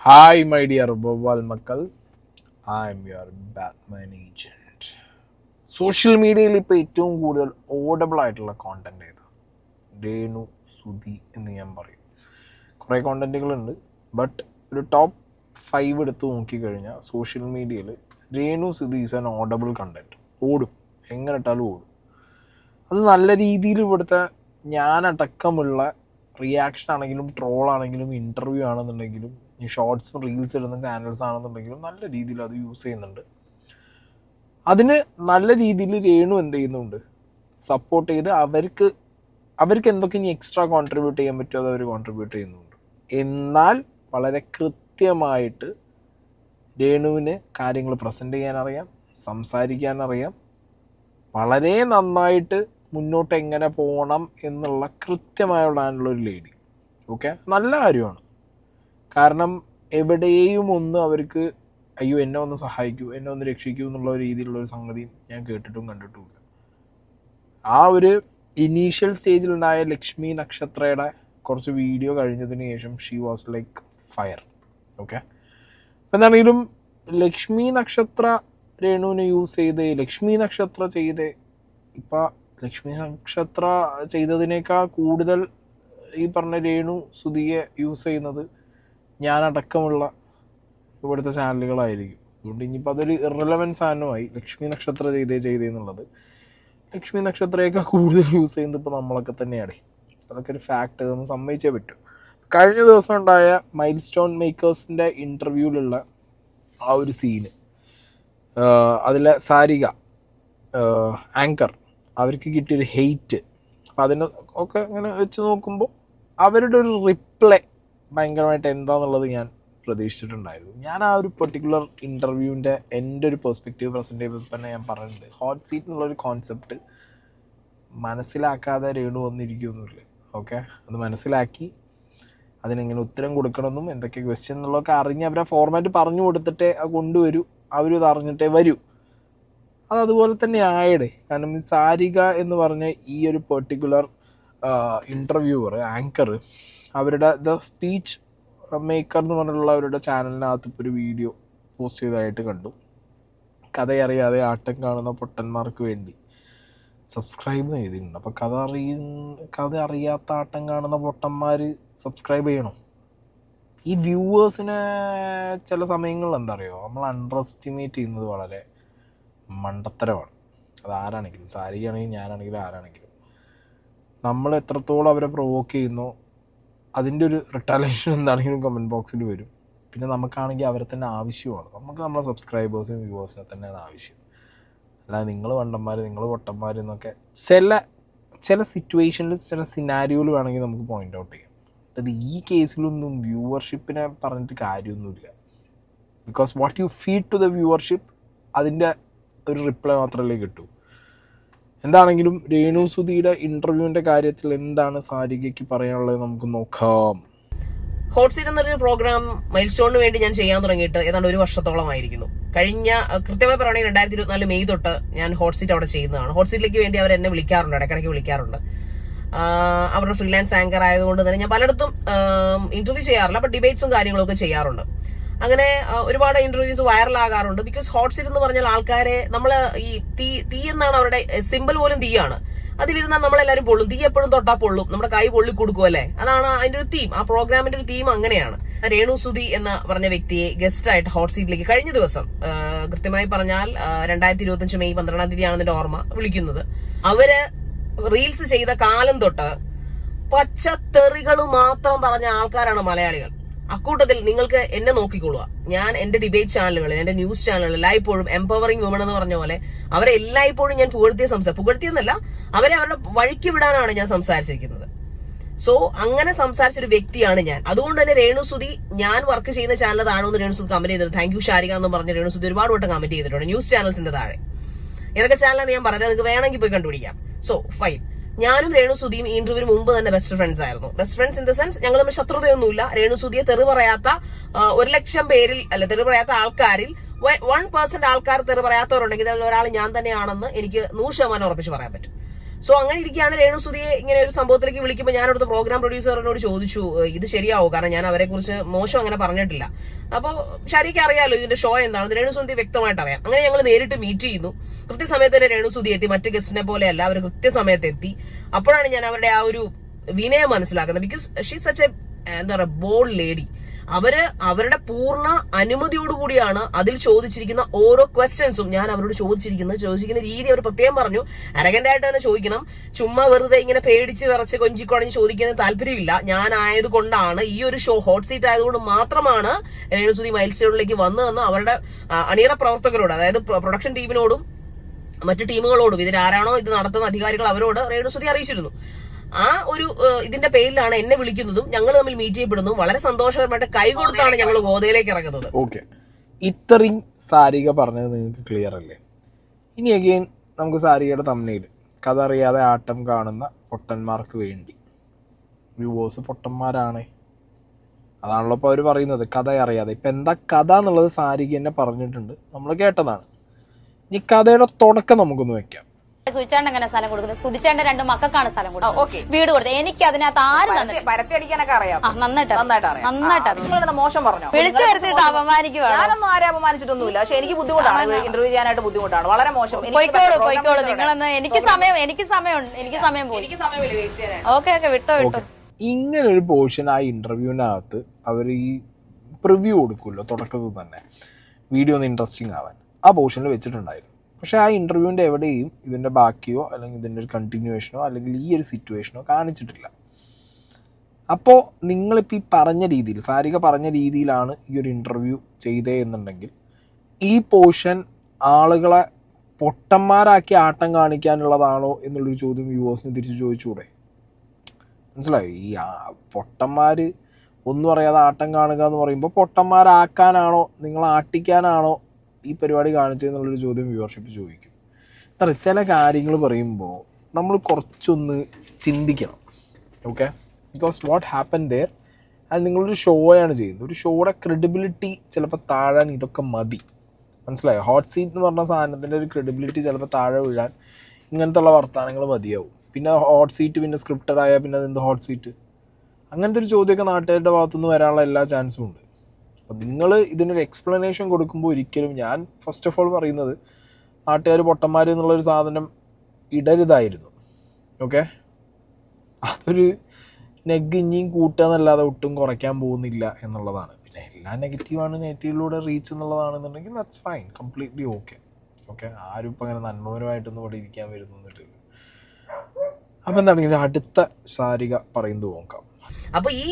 Hi, my dear Bobal Makal. I am your Batman agent. Social മീഡിയയിൽ ഇപ്പോൾ ഏറ്റവും കൂടുതൽ ഓഡബിൾ ആയിട്ടുള്ള കോണ്ടന്റ് ഏതാ? രേണു സുധി എന്ന് ഞാൻ പറയും. കുറേ കോണ്ടന്റുകളുണ്ട്, ബട്ട് ഒരു ടോപ്പ് 5 എടുത്ത് നോക്കിക്കഴിഞ്ഞാൽ സോഷ്യൽ മീഡിയയിൽ Renu Sudhi is an audible content. ഓടും, എങ്ങനെ ഇട്ടാലും ഓടും. അത് നല്ല രീതിയിൽ ഇവിടുത്തെ ഞാനടക്കമുള്ള റിയാക്ഷൻ ആണെങ്കിലും ട്രോളാണെങ്കിലും ഇൻ്റർവ്യൂ ആണെന്നുണ്ടെങ്കിലും ഈ ഷോർട്സും റീൽസ് ഇടുന്ന ചാനൽസ് ആണെന്നുണ്ടെങ്കിലും നല്ല രീതിയിൽ അത് യൂസ് ചെയ്യുന്നുണ്ട്. അതിന് നല്ല രീതിയിൽ രേണു എന്ത് ചെയ്യുന്നുണ്ട്, സപ്പോർട്ട് ചെയ്ത് അവർക്ക് എന്തൊക്കെ ഇനി എക്സ്ട്രാ കോൺട്രിബ്യൂട്ട് ചെയ്യാൻ പറ്റുമോ അത് അവർ കോൺട്രിബ്യൂട്ട് ചെയ്യുന്നുണ്ട്. എന്നാൽ വളരെ കൃത്യമായിട്ട് രേണുവിന് കാര്യങ്ങൾ പ്രസൻറ്റ് ചെയ്യാനറിയാം, സംസാരിക്കാനറിയാം, വളരെ നന്നായിട്ട് മുന്നോട്ട് എങ്ങനെ പോകണം എന്നുള്ള കൃത്യമായുള്ളൊരു ലേഡി. ഓക്കെ, നല്ല കാര്യമാണ്. കാരണം എവിടെയും ഒന്ന് അവർക്ക് അയ്യോ എന്നെ ഒന്ന് സഹായിക്കൂ, എന്നെ ഒന്ന് രക്ഷിക്കൂ എന്നുള്ള രീതിയിലുള്ളൊരു സംഗതിയും ഞാൻ കേട്ടിട്ടും കണ്ടിട്ടുമില്ല. ആ ഒരു ഇനീഷ്യൽ സ്റ്റേജിലുണ്ടായ ലക്ഷ്മി നക്ഷത്രയുടെ കുറച്ച് വീഡിയോ കഴിഞ്ഞതിന് ശേഷം she was like fire. Okay, എന്താണെങ്കിലും ലക്ഷ്മി നക്ഷത്ര രേണുവിനെ യൂസ് ചെയ്ത് ലക്ഷ്മി നക്ഷത്ര ചെയ്ത് ഇപ്പം ലക്ഷ്മി നക്ഷത്ര ചെയ്തതിനേക്കാൾ കൂടുതൽ ഈ പറഞ്ഞ രേണു സുധിയെ യൂസ് ചെയ്യുന്നത് ഞാനടക്കമുള്ള ഇവിടുത്തെ ചാനലുകളായിരിക്കും. അതുകൊണ്ട് ഇനിയിപ്പോൾ അതൊരു ഇറലവൻസ് സാധനമായി. ലക്ഷ്മി നക്ഷത്ര ചെയ്തേന്നുള്ളത് ലക്ഷ്മി നക്ഷത്രയേക്കാൾ കൂടുതൽ യൂസ് ചെയ്യുന്നത് ഇപ്പോൾ നമ്മളൊക്കെ തന്നെയാണ്. അതൊക്കെ ഒരു ഫാക്റ്റ്, നമ്മൾ സമ്മതിച്ചേ പറ്റും. കഴിഞ്ഞ ദിവസം ഉണ്ടായ മൈൽ സ്റ്റോൺ മേക്കേഴ്സിൻ്റെ ഇൻ്റർവ്യൂവിലുള്ള ആ ഒരു സീന്, അതിലെ സാരിക ആങ്കർ അവർക്ക് കിട്ടിയൊരു ഹെയ്റ്റ്, അപ്പം അതിനെ ഒക്കെ അങ്ങനെ വെച്ച് നോക്കുമ്പോൾ അവരുടെ ഒരു റിപ്ലൈ ഭയങ്കരമായിട്ട് എന്താണെന്നുള്ളത് ഞാൻ പ്രതീക്ഷിച്ചിട്ടുണ്ടായിരുന്നു. ഞാൻ ആ ഒരു പെർട്ടിക്കുലർ ഇൻ്റർവ്യൂവിൻ്റെ എൻ്റെ ഒരു പെർസ്പെക്റ്റീവ് പ്രസൻറ്റ് ചെയ്തപ്പോൾ തന്നെ ഞാൻ പറഞ്ഞിട്ടുണ്ട്, ഹോട്ട് സീറ്റ് എന്നുള്ളൊരു കോൺസെപ്റ്റ് മനസ്സിലാക്കാതെ രേണു വന്നിരിക്കുമൊന്നുമില്ല. ഓക്കെ, അത് മനസ്സിലാക്കി അതിനെങ്ങനെ ഉത്തരം കൊടുക്കണമെന്നും എന്തൊക്കെ ക്വസ്റ്റ്യൻ എന്നുള്ളതൊക്കെ അറിഞ്ഞ് അവരെ ഫോർമാറ്റ് പറഞ്ഞു കൊടുത്തിട്ടേ അത് കൊണ്ടുവരൂ, അവരും ഇത് അറിഞ്ഞിട്ടേ വരൂ. അതതുപോലെ തന്നെ ആയടെ. കാരണം ഈ സാരിക എന്ന് പറഞ്ഞ ഈ ഒരു പെർട്ടിക്കുലർ ഇൻ്റർവ്യൂവർ ആങ്കർ അവരുടെ ദ സ്പീച്ച് മേക്കർ എന്ന് പറഞ്ഞിട്ടുള്ള അവരുടെ ചാനലിനകത്ത് ഇപ്പോൾ ഒരു വീഡിയോ പോസ്റ്റ് ചെയ്തതായിട്ട് കണ്ടു. കഥയറിയാതെ ആട്ടം കാണുന്ന പൊട്ടന്മാർക്ക് വേണ്ടി സബ്സ്ക്രൈബ് ചെയ്തിട്ടുണ്ട്. അപ്പോൾ കഥ അറിയാത്ത ആട്ടം കാണുന്ന പൊട്ടന്മാർ സബ്സ്ക്രൈബ് ചെയ്യണം. ഈ വ്യൂവേഴ്സിനെ ചില സമയങ്ങളിൽ എന്താ പറയുക, നമ്മൾ അണ്ടർ എസ്റ്റിമേറ്റ് ചെയ്യുന്നത് വളരെ മണ്ടത്തരമാണ്. അതാരാണെങ്കിലും, സാരിയാണെങ്കിലും ഞാനാണെങ്കിലും ആരാണെങ്കിലും നമ്മൾ എത്രത്തോളം അവരെ പ്രൊവോക്ക് ചെയ്യുന്നോ അതിൻ്റെ ഒരു റിട്ടാലിയേഷൻ എന്താണെങ്കിലും കമൻറ്റ് ബോക്സിൽ വരും. പിന്നെ നമുക്കാണെങ്കിൽ അവരെ തന്നെ ആവശ്യമാണ്. നമുക്ക് നമ്മളെ സബ്സ്ക്രൈബേഴ്സും വ്യൂവേഴ്സിനെ തന്നെയാണ് ആവശ്യം. അല്ലാതെ നിങ്ങൾ വണ്ടന്മാർ, നിങ്ങൾ പൊട്ടന്മാർ എന്നൊക്കെ ചില സിറ്റുവേഷനിൽ ചില സിനാരിയോയിൽ വേണമെങ്കിൽ നമുക്ക് പോയിൻ്റ് ഔട്ട് ചെയ്യാം. അത് ഈ കേസിലൊന്നും വ്യൂവർഷിപ്പിനെ പറഞ്ഞിട്ട് കാര്യമൊന്നുമില്ല. Because what you feed to the viewership അതിൻ്റെ ഒരു റിപ്ലൈ മാത്രമല്ലേ കിട്ടൂ. എന്താണെങ്കിലും രേണു സുധിയുടെ ഇൻ്റർവ്യൂവിൻ്റെ കാര്യത്തിൽ എന്താണ് സാരികയ്ക്ക് പറയാനുള്ളത് നമുക്ക് നോക്കാം. ഹോട്ട് സീറ്റ് എന്നൊരു പ്രോഗ്രാം മൈൽ സ്റ്റോണിന് വേണ്ടി ഞാൻ ചെയ്യാൻ തുടങ്ങിയിട്ട് ഏതാണ്ട് 1 വർഷത്തോളമായിരിക്കുന്നു. കഴിഞ്ഞ കൃത്യമായി പറയുകയാണെങ്കിൽ 2024 മെയ് തൊട്ട് ഞാൻ ഹോട്ട് സീറ്റ് അവിടെ ചെയ്യുന്നതാണ്. ഹോട്ട് സീറ്റിലേക്ക് വേണ്ടി അവർ എന്നെ വിളിക്കാറുണ്ട്, ഇടയ്ക്കിടയ്ക്ക് വിളിക്കാറുണ്ട്. അവരുടെ ഫ്രീലാൻസ് ആങ്കർ ആയതുകൊണ്ട് തന്നെ ഞാൻ പലയിടത്തും ഇന്റർവ്യൂ ചെയ്യാറില്ല, അപ്പൊ ഡിബേറ്റ്സും കാര്യങ്ങളൊക്കെ ചെയ്യാറുണ്ട്. അങ്ങനെ ഒരുപാട് ഇന്റർവ്യൂസ് വൈറലാകാറുണ്ട്. ബിക്കോസ് ഹോട്ട് സീറ്റ് എന്ന് പറഞ്ഞാൽ ആൾക്കാരെ നമ്മള് ഈ തീ എന്നാണ് അവരുടെ സിമ്പിൾ പോലും തീയാണ്. അതിലിരുന്നാൽ നമ്മളെല്ലാരും പൊള്ളും. തീ എപ്പോഴും തൊട്ടാ പൊള്ളും, നമ്മുടെ കൈ പൊള്ളി കൊടുക്കും അല്ലേ. അതാണ് അതിന്റെ ഒരു തീം, ആ പ്രോഗ്രാമിന്റെ ഒരു തീം അങ്ങനെയാണ്. രേണു സുധി എന്ന പറഞ്ഞ വ്യക്തിയെ ഗസ്റ്റ് ആയിട്ട് ഹോട്ട് സീറ്റിലേക്ക് കഴിഞ്ഞ ദിവസം, കൃത്യമായി പറഞ്ഞാൽ 2025 മെയ് 12-ാം തീയതിയാണ് എന്റെ ഓർമ്മ, വിളിക്കുന്നത്. അവര് റീൽസ് ചെയ്ത കാലം തൊട്ട് പച്ചത്തെറികൾ മാത്രം പറഞ്ഞ ആൾക്കാരാണ് മലയാളികൾ. അക്കൂട്ടത്തിൽ നിങ്ങൾക്ക് എന്നെ നോക്കിക്കൊള്ളുക. ഞാൻ എന്റെ ഡിബേറ്റ് ചാനലുകളിൽ, എന്റെ ന്യൂസ് ചാനലുകളിൽ എല്ലായ്പ്പോഴും എംപവറിംഗ് വുമൺ എന്ന് പറഞ്ഞ പോലെ അവരെ എല്ലായ്പ്പോഴും ഞാൻ പുകഴ്ത്തിയെന്നല്ല, അവരെ അവരുടെ വഴിക്ക് വിടാനാണ് ഞാൻ സംസാരിച്ചിരിക്കുന്നത്. സോ അങ്ങനെ സംസാരിച്ചൊരു വ്യക്തിയാണ് ഞാൻ. അതുകൊണ്ട് തന്നെ രേണു സുധി ഞാൻ വർക്ക് ചെയ്യുന്ന ചാനൽ താഴെ രേണു സുധി കമന്റ് ചെയ്തിട്ട് താങ്ക് യു ഷാരിക എന്ന് പറഞ്ഞ രേണു സുധി ഒരുപാട് വട്ടം കമന്റ് ചെയ്തിട്ടുണ്ട് ന്യൂസ് ചാനൽസിന്റെ താഴെ. ഏതൊക്കെ ചാനലാണ് ഞാൻ പറഞ്ഞത് നിങ്ങൾക്ക് വേണമെങ്കിൽ പോയി കണ്ടുപിടിക്കാം. So fine. ഞാനും രേണു സുധിയും ഈ ഇന്റർവ്യൂവിന് മുമ്പ് തന്നെ ബെസ്റ്റ് ഫ്രണ്ട്സ് ആയിരുന്നു. Best friends in the sense ഞങ്ങൾ തമ്മിൽ ശത്രുതയൊന്നുമില്ല. രേണു സുധിയെ തെറി പറയാത്ത 1,00,000 പേരിൽ അല്ല, തെറി പറയാത്ത ആൾക്കാരിൽ 1% ആൾക്കാർ തെറി പറയാത്തവരുണ്ടെങ്കിൽ അതിൽ ഒരാൾ ഞാൻ തന്നെയാണെന്ന് എനിക്ക് 100% ഉറപ്പിച്ച് പറയാൻ പറ്റും. സോ അങ്ങനെ ഇരിക്കുകയാണ് രേണുസുതിയെ ഇങ്ങനെ ഒരു സംഭവത്തിലേക്ക് വിളിക്കുമ്പോൾ ഞാൻ അവിടുത്തെ പ്രോഗ്രാം പ്രൊഡ്യൂസറിനോട് ചോദിച്ചു ഇത് ശരിയാവോ, കാരണം ഞാൻ അവരെ കുറിച്ച് മോശം അങ്ങനെ പറഞ്ഞിട്ടില്ല. അപ്പോൾ ശരിക്ക് അറിയാലോ ഇതിന്റെ ഷോ എന്താണെന്ന് രേണുസുതി വ്യക്തമായിട്ട് അറിയാം. അങ്ങനെ ഞങ്ങൾ നേരിട്ട് മീറ്റ് ചെയ്യുന്നു. കൃത്യസമയത്ത് തന്നെ രേണുസുതി എത്തി. മറ്റു ഗസ്റ്റിനെ പോലെയല്ല, അവർ കൃത്യസമയത്ത് എത്തി. അപ്പോഴാണ് ഞാൻ അവരുടെ ആ ഒരു വിനയം മനസ്സിലാക്കുന്നത്. ബിക്കോസ് ഷീ സച്ച് എ എന്താ പറയുക ബോൾഡ് ലേഡി. അവരുടെ പൂർണ്ണ അനുമതിയോടുകൂടിയാണ് അതിൽ ചോദിച്ചിരിക്കുന്ന ഓരോ ക്വസ്റ്റ്യൻസും ഞാൻ അവരോട് ചോദിച്ചിരിക്കുന്ന രീതി അവർ പ്രത്യേകം പറഞ്ഞു. അരഗന്റ് ആയിട്ട് തന്നെ ചോദിക്കണം, ചുമ്മാ വെറുതെ ഇങ്ങനെ പേടിച്ച് വിറച്ച് കൊഞ്ചിക്കൊടഞ്ഞ് ചോദിക്കുന്ന താല്പര്യമില്ല. ഞാൻ ആയതുകൊണ്ടാണ്, ഈ ഒരു ഷോ ഹോട്ട് സീറ്റ് ആയതുകൊണ്ട് മാത്രമാണ് രേണുസുതി മൈൽ സ്റ്റോണിലേക്ക് വന്നതെന്ന് അവരുടെ അണിയറ പ്രവർത്തകരോട്, അതായത് പ്രൊഡക്ഷൻ ടീമിനോടും മറ്റു ടീമുകളോടും ഇതിലാരാണോ ഇത് നടത്തുന്ന അധികാരികൾ അവരോട് രേണുസുതി അറിയിച്ചിരുന്നു. ആ ഒരു ഇതിന്റെ പേരിലാണ് എന്നെ വിളിക്കുന്നതും ഞങ്ങൾ തമ്മിൽ മീറ്റ് ചെയ്യപ്പെടുന്നതും. വളരെ സന്തോഷകരമായിട്ട് കൈകൊടുത്താണ് ഞങ്ങൾ ഗോതയിലേക്ക് ഇറങ്ങുന്നത്. ഓക്കെ, ഇത്രയും സാരിക പറഞ്ഞത് നിങ്ങൾക്ക് ക്ലിയർ അല്ലേ? ഇനി അഗെയിൻ നമുക്ക് സാരികയുടെ തമ്മിൽ കഥ അറിയാതെ ആട്ടം കാണുന്ന പൊട്ടന്മാർക്ക് വേണ്ടി, വ്യൂവേഴ്സ് പൊട്ടന്മാരാണ്, അതാണല്ലോ ഇപ്പോൾ അവർ പറയുന്നത്, കഥ അറിയാതെ. ഇപ്പം എന്താ കഥ എന്നുള്ളത് സാരിക എന്നെ പറഞ്ഞിട്ടുണ്ട്, നമ്മൾ കേട്ടതാണ്. ഇനി കഥയുടെ തുടക്കം നമുക്കൊന്ന് വെക്കാം. സുചേട്ടൻ അങ്ങനെ സ്ഥലം കൊടുക്കുന്നത്, സുധിച്ചേട്ടന്റെ 2 മക്കൾക്കാണ് സ്ഥലം കൊടുക്കുന്നത്, വീട് കൊടുത്തത്. എനിക്ക് അതിനകത്ത് ആരും പരത്തിയടിക്കാനൊക്കെ അറിയാം, നന്നായിട്ട് മോശം പറഞ്ഞു വിളിച്ചു വരുത്തിട്ട് അപമാനിക്കുവാണ്. ഞാനൊന്നും ആരെ അപമാനിച്ചിട്ടൊന്നുമില്ല, പക്ഷെ എനിക്ക് ബുദ്ധിമുട്ടാണ്, ഇന്റർവ്യൂ ചെയ്യാനായിട്ട് ബുദ്ധിമുട്ടാണ്, വളരെ മോശം. പോയിക്കോളൂ നിങ്ങളെന്ന്. എനിക്ക് സമയം പോയി. ഓക്കെ വിട്ടോ. ഇങ്ങനെ ഒരു പോർഷൻ ആ ഇന്റർവ്യൂവിനകത്ത് അവർ ഈ പ്രിവ്യൂ കൊടുക്കുമല്ലോ തുടക്കത്തിൽ തന്നെ, വീഡിയോ ഒന്ന് ഇൻട്രസ്റ്റിംഗ് ആവാൻ, ആ പോർഷനിൽ വെച്ചിട്ടുണ്ടായിരുന്നു. പക്ഷേ ആ ഇൻ്റർവ്യൂവിൻ്റെ എവിടെയും ഇതിൻ്റെ ബാക്കിയോ അല്ലെങ്കിൽ ഇതിൻ്റെ ഒരു കണ്ടിന്യൂവേഷനോ അല്ലെങ്കിൽ ഈ ഒരു സിറ്റുവേഷനോ കാണിച്ചിട്ടില്ല. അപ്പോൾ നിങ്ങളിപ്പോൾ ഈ പറഞ്ഞ രീതിയിൽ, സാരിക പറഞ്ഞ രീതിയിലാണ് ഈ ഒരു ഇൻ്റർവ്യൂ ചെയ്തേ എന്നുണ്ടെങ്കിൽ ഈ പോർഷൻ ആളുകളെ പൊട്ടന്മാരാക്കി ആട്ടം കാണിക്കാനുള്ളതാണോ എന്നുള്ളൊരു ചോദ്യം വ്യൂവേഴ്സിന് തിരിച്ച് ചോദിച്ചുകൂടെ? മനസ്സിലായോ? ഈ പൊട്ടന്മാർ ഒന്നും അറിയാതെ ആട്ടം കാണുക എന്ന് പറയുമ്പോൾ പൊട്ടന്മാരാക്കാനാണോ, നിങ്ങൾ ആട്ടിക്കാനാണോ ഈ പരിപാടി കാണിച്ചതെന്നുള്ളൊരു ചോദ്യം വ്യൂവർഷിപ്പ് ചോദിക്കും. ചില കാര്യങ്ങൾ പറയുമ്പോൾ നമ്മൾ കുറച്ചൊന്ന് ചിന്തിക്കണം. Okay, because what happen there, അത് നിങ്ങളൊരു ഷോയാണ് ചെയ്യുന്നത്. ഒരു ഷോയുടെ ക്രെഡിബിലിറ്റി ചിലപ്പോൾ താഴാൻ ഇതൊക്കെ മതി. മനസ്സിലായോ? ഹോട്ട് സീറ്റ് എന്ന് പറഞ്ഞ സാധനത്തിൻ്റെ ഒരു ക്രെഡിബിലിറ്റി ചിലപ്പോൾ താഴെ വീഴാൻ ഇങ്ങനത്തെ ഉള്ള വർത്തമാനങ്ങൾ മതിയാവും. പിന്നെ ഹോട്ട് സീറ്റ് പിന്നെ സ്ക്രിപ്റ്റഡ് ആയാൽ പിന്നെ അതെന്ത് ഹോട്ട് സീറ്റ്, അങ്ങനത്തെ ഒരു ചോദ്യമൊക്കെ നാട്ടുകാരുടെ ഭാഗത്തുനിന്ന് വരാനുള്ള എല്ലാ ചാൻസും ഉണ്ട്. അപ്പം നിങ്ങൾ ഇതിനൊരു എക്സ്പ്ലനേഷൻ കൊടുക്കുമ്പോൾ ഒരിക്കലും, ഞാൻ ഫസ്റ്റ് ഓഫ് ഓൾ പറയുന്നത്, നാട്ടുകാർ പൊട്ടന്മാർ എന്നുള്ളൊരു സാധനം ഇടരുതായിരുന്നു. ഓക്കെ, അതൊരു നെഗ് ഇനിയും കൂട്ടുക എന്നല്ലാതെ ഒട്ടും കുറയ്ക്കാൻ പോകുന്നില്ല എന്നുള്ളതാണ്. പിന്നെ എല്ലാം നെഗറ്റീവാണ്, നെഗറ്റീവിലൂടെ റീച്ച് എന്നുള്ളതാണെന്നുണ്ടെങ്കിൽ ദാറ്റ്സ് ഫൈൻ, കംപ്ലീറ്റ്ലി ഓക്കെ. ആരും ഇപ്പം അങ്ങനെ നന്മപരമായിട്ടൊന്നും ഇവിടെ ഇരിക്കാൻ വരുന്നില്ല. അപ്പം എന്താണെങ്കിലും അടുത്ത സാരിക പറയുന്നത് നോക്കാം. അപ്പൊ ഈ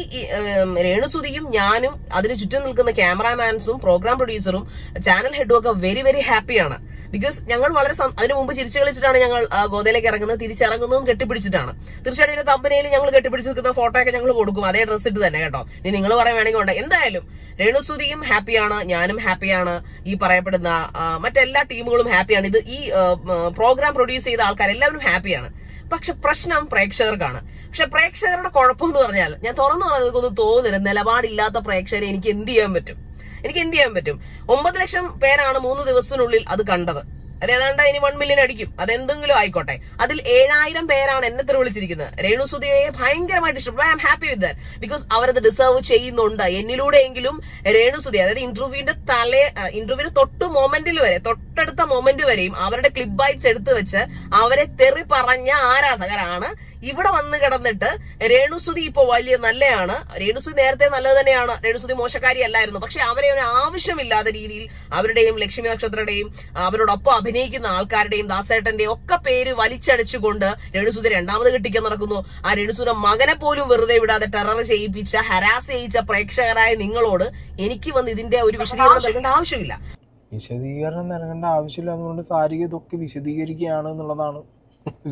രേണുസുതിയും ഞാനും അതിന് ചുറ്റും നിൽക്കുന്ന ക്യാമറാമാൻസും പ്രോഗ്രാം പ്രൊഡ്യൂസറും ചാനൽ ഹെഡും ഒക്കെ വെരി വെരി ഹാപ്പിയാണ്. ബിക്കോസ് ഞങ്ങൾ വളരെ അതിനു മുമ്പ് ചിരിച്ചു കളിച്ചിട്ടാണ് ഞങ്ങൾ ഗോതയിലേക്ക് ഇറങ്ങുന്നത്, തിരിച്ചിറങ്ങുന്നതും കെട്ടിപ്പിടിച്ചിട്ടാണ്. തീർച്ചയായിട്ടും ഒരു കമ്പനിയിൽ ഞങ്ങൾ കെട്ടിപ്പിടിച്ച് നിൽക്കുന്ന ഫോട്ടോ ഒക്കെ ഞങ്ങൾ കൊടുക്കും, അതേ ഡ്രസ്സ് ഇട്ട് തന്നെ കേട്ടോ. ഇനി നിങ്ങൾ പറയാൻ വേണമെങ്കിൽ ഉണ്ട്. എന്തായാലും രേണുസുതിയും ഹാപ്പിയാണ്, ഞാനും ഹാപ്പിയാണ്, ഈ പറയപ്പെടുന്ന മറ്റെല്ലാ ടീമുകളും ഹാപ്പിയാണ്. ഇത് ഈ പ്രോഗ്രാം പ്രൊഡ്യൂസ് ചെയ്ത ആൾക്കാർ എല്ലാവരും ഹാപ്പിയാണ്. പക്ഷെ പ്രശ്നം പ്രേക്ഷകർക്കാണ്. പക്ഷെ പ്രേക്ഷകരുടെ കുഴപ്പം എന്ന് പറഞ്ഞാൽ, ഞാൻ തുറന്നു പറഞ്ഞതൊന്നും തോന്നുന്നില്ല, നിലപാടില്ലാത്ത പ്രേക്ഷകരെ എനിക്ക് എന്ത് ചെയ്യാൻ പറ്റും? 9 ലക്ഷം പേരാണ് 3 ദിവസത്തിനുള്ളിൽ അത് കണ്ടത്. അത് ഏതാണ്ട് ഇനി 1 മില്യൺ അടിക്കും, അതെന്തെങ്കിലും ആയിക്കോട്ടെ. അതിൽ 7000 പേരാണ് എന്നെ തെറി വിളിച്ചിരിക്കുന്നത്. രേണുസുതിയെ ഭയങ്കരമായിട്ട് ഇഷ്ടപ്പെട്ടു. I am happy with that. Because അവരത് ഡിസേർവ് ചെയ്യുന്നുണ്ട്. എന്നിലൂടെയെങ്കിലും രേണുസുതി, അതായത് ഇന്റർവ്യൂവിന്റെ തൊട്ടടുത്ത മൊമെന്റ് വരെയും അവരുടെ ക്ലിപ്പ് ബൈറ്റ്സ് എടുത്തു വെച്ച് അവരെ തെറി പറഞ്ഞ ആരാധകരാണ് ഇവിടെ വന്ന് കിടന്നിട്ട് രേണുസുതി ഇപ്പൊ വലിയ നല്ലതാണ്, രേണുസുതി നേരത്തെ നല്ലത് തന്നെയാണ്, രേണുസുതി മോശക്കാരി അല്ലായിരുന്നു, പക്ഷെ അവരെ ഒരു ആവശ്യമില്ലാത്ത രീതിയിൽ അവരുടെയും ലക്ഷ്മി നക്ഷത്രയുടെയും അവരോടൊപ്പം അഭിനയിക്കുന്ന ആൾക്കാരുടെയും ദാസേട്ടന്റെയും ഒക്കെ പേര് വലിച്ചടിച്ചുകൊണ്ട് രേണുസുതി 2ാമത് കെട്ടിക്കാൻ നടക്കുന്നു. ആ രേണുസുതിയുടെ മകനെ പോലും വെറുതെ വിടാതെ ടെറർ ചെയ്യിപ്പിച്ച, ഹരാസ് ചെയ്യിച്ച പ്രേക്ഷകരായ നിങ്ങളോട് എനിക്ക് വന്ന് ഇതിന്റെ ഒരു വിശദീകരണം നൽകേണ്ട ആവശ്യമില്ല. വിശദീകരണം നൽകേണ്ട ആവശ്യമില്ല എന്നുകൊണ്ട് സാരിക ഇതൊക്കെ വിശദീകരിക്കുകയാണ് എന്നുള്ളതാണ്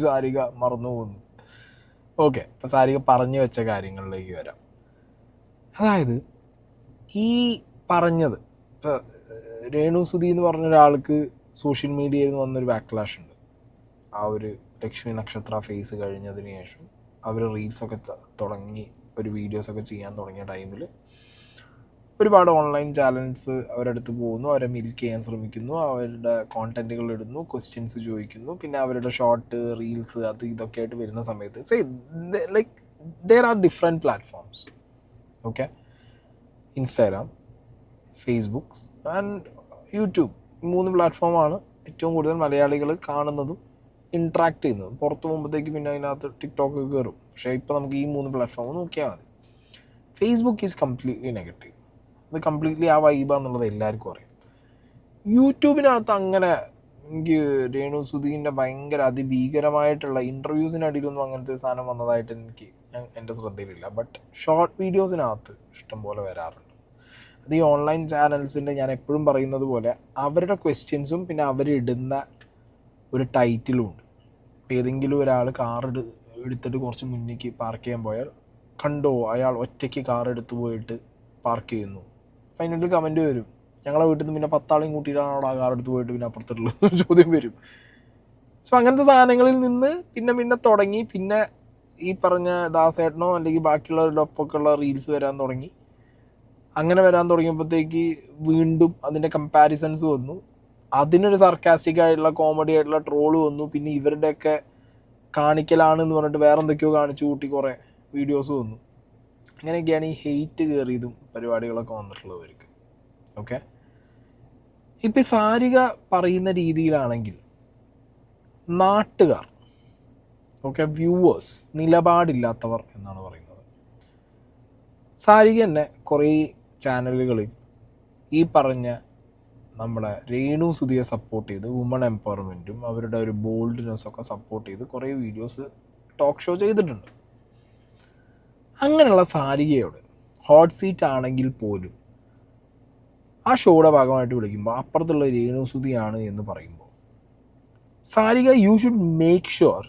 സാരിക മറന്നു പോകുന്നത്. ഓക്കെ, ഇപ്പോൾ സാരിക പറഞ്ഞു വെച്ച കാര്യങ്ങളിലേക്ക് വരാം. അതായത് ഈ പറഞ്ഞത്, ഇപ്പോൾ രേണുസുതി എന്ന് പറഞ്ഞ ഒരാൾക്ക് സോഷ്യൽ മീഡിയയിൽ നിന്ന് വന്നൊരു ബാക്ക്ലാഷ് ഉണ്ട്. ആ ഒരു ലക്ഷ്മി നക്ഷത്ര ഫേസ് കഴിഞ്ഞതിന് ശേഷം അവർ റീൽസൊക്കെ തുടങ്ങി, ഒരു വീഡിയോസൊക്കെ ചെയ്യാൻ തുടങ്ങിയ ടൈമിൽ ഒരുപാട് ഓൺലൈൻ ചാനൽസ് അവരുടെ അടുത്ത് പോകുന്നു, അവരെ മിൽക്ക് ചെയ്യാൻ ശ്രമിക്കുന്നു, അവരുടെ കോണ്ടന്റുകൾ ഇടുന്നു, ക്വസ്റ്റ്യൻസ് ചോദിക്കുന്നു, പിന്നെ അവരുടെ ഷോർട്ട് റീൽസ് അത് ഇതൊക്കെ ആയിട്ട് വരുന്ന സമയത്ത് like there are different platforms, okay? Instagram, Facebook and YouTube, 3 പ്ലാറ്റ്ഫോമാണ് ഏറ്റവും കൂടുതൽ മലയാളികൾ കാണുന്നതും ഇൻട്രാക്ട് ചെയ്യുന്നതും. പുറത്ത് പോകുമ്പോഴത്തേക്ക് പിന്നെ അതിനകത്ത് ടിക്ടോക്ക് കയറും. പക്ഷേ ഇപ്പോൾ നമുക്ക് ഈ 3 പ്ലാറ്റ്ഫോം നോക്കിയാൽ മതി. Facebook is completely negative. അത് കംപ്ലീറ്റ്ലി ആ വൈബാന്നുള്ളത് എല്ലാവർക്കും അറിയാം. യൂട്യൂബിനകത്ത് അങ്ങനെ എനിക്ക് രേണു സുധീൻ്റെ ഭയങ്കര അതിഭീകരമായിട്ടുള്ള ഇൻ്റർവ്യൂസിനടിയിലൊന്നും അങ്ങനത്തെ ഒരു സാധനം വന്നതായിട്ട് എൻ്റെ ശ്രദ്ധയിലില്ല. ബട്ട് ഷോർട്ട് വീഡിയോസിനകത്ത് ഇഷ്ടംപോലെ വരാറുണ്ട്. അത് ഈ ഓൺലൈൻ ചാനൽസിൻ്റെ, ഞാൻ എപ്പോഴും പറയുന്നത് പോലെ, അവരുടെ ക്വസ്റ്റ്യൻസും പിന്നെ അവരിടുന്ന ഒരു ടൈറ്റിലും ഉണ്ട്. ഇപ്പോൾ ഏതെങ്കിലും ഒരാൾ എടുത്തിട്ട് കുറച്ച് മുന്നിലേക്ക് പാർക്ക് ചെയ്യാൻ പോയാൽ, കണ്ടോ അയാൾ ഒറ്റയ്ക്ക് കാർ എടുത്ത് പോയിട്ട് പാർക്ക് ചെയ്യുന്നു, അപ്പം അതിനൊരു കമൻറ്റ് വരും, ഞങ്ങളെ വീട്ടിൽ നിന്ന് പിന്നെ 10 ആളെയും കൂട്ടിയിട്ടാണ് അവിടെ ആ കാർ എടുത്ത് പോയിട്ട് പിന്നെ അപ്പുറത്തുള്ള ചോദ്യം വരും. സോ അങ്ങനത്തെ സാധനങ്ങളിൽ നിന്ന് പിന്നെ തുടങ്ങി, പിന്നെ ഈ പറഞ്ഞ ദാസേട്ടനോ അല്ലെങ്കിൽ ബാക്കിയുള്ളവരുടെ ഒപ്പമൊക്കെയുള്ള റീൽസ് വരാൻ തുടങ്ങി. അങ്ങനെ വരാൻ തുടങ്ങിയപ്പോഴത്തേക്ക് വീണ്ടും അതിൻ്റെ കമ്പാരിസൺസ് വന്നു. അതിനൊരു സർക്കാസ്റ്റിക് ആയിട്ടുള്ള കോമഡി ആയിട്ടുള്ള ട്രോള് വന്നു. പിന്നെ ഇവരുടെയൊക്കെ കാണിക്കലാണെന്ന് പറഞ്ഞിട്ട് വേറെ എന്തൊക്കെയോ കാണിച്ചു കൂട്ടി കുറേ വീഡിയോസ് വന്നു. അങ്ങനെയൊക്കെയാണ് ഈ ഹെയ്റ്റ് കയറിയതും പരിപാടികളൊക്കെ വന്നിട്ടുള്ളവർക്ക്. ഓക്കെ, ഇപ്പം സാരിക പറയുന്ന രീതിയിലാണെങ്കിൽ നാട്ടുകാർ, ഓക്കെ, വ്യൂവേഴ്സ്, നിലപാടില്ലാത്തവർ എന്നാണ് പറയുന്നത്. സാരിക തന്നെ കുറേ ചാനലുകളിൽ ഈ പറഞ്ഞ നമ്മുടെ രേണു സുധിയെ സപ്പോർട്ട് ചെയ്ത് വുമൺ എംപവർമെൻറ്റും അവരുടെ ഒരു ബോൾഡ്നെസ്സൊക്കെ സപ്പോർട്ട് ചെയ്ത് കുറേ വീഡിയോസ് ടോക്ക് ഷോ ചെയ്തിട്ടുണ്ട്. അങ്ങനെയുള്ള സാരികയോട് ഹോട്ട് സീറ്റ് ആണെങ്കിൽ പോലും ആ ഷോയുടെ ഭാഗമായിട്ട് വിളിക്കുമ്പോൾ അപ്പുറത്തുള്ള രേണു സുധിയാണ് എന്ന് പറയുമ്പോൾ, Sarika you should make sure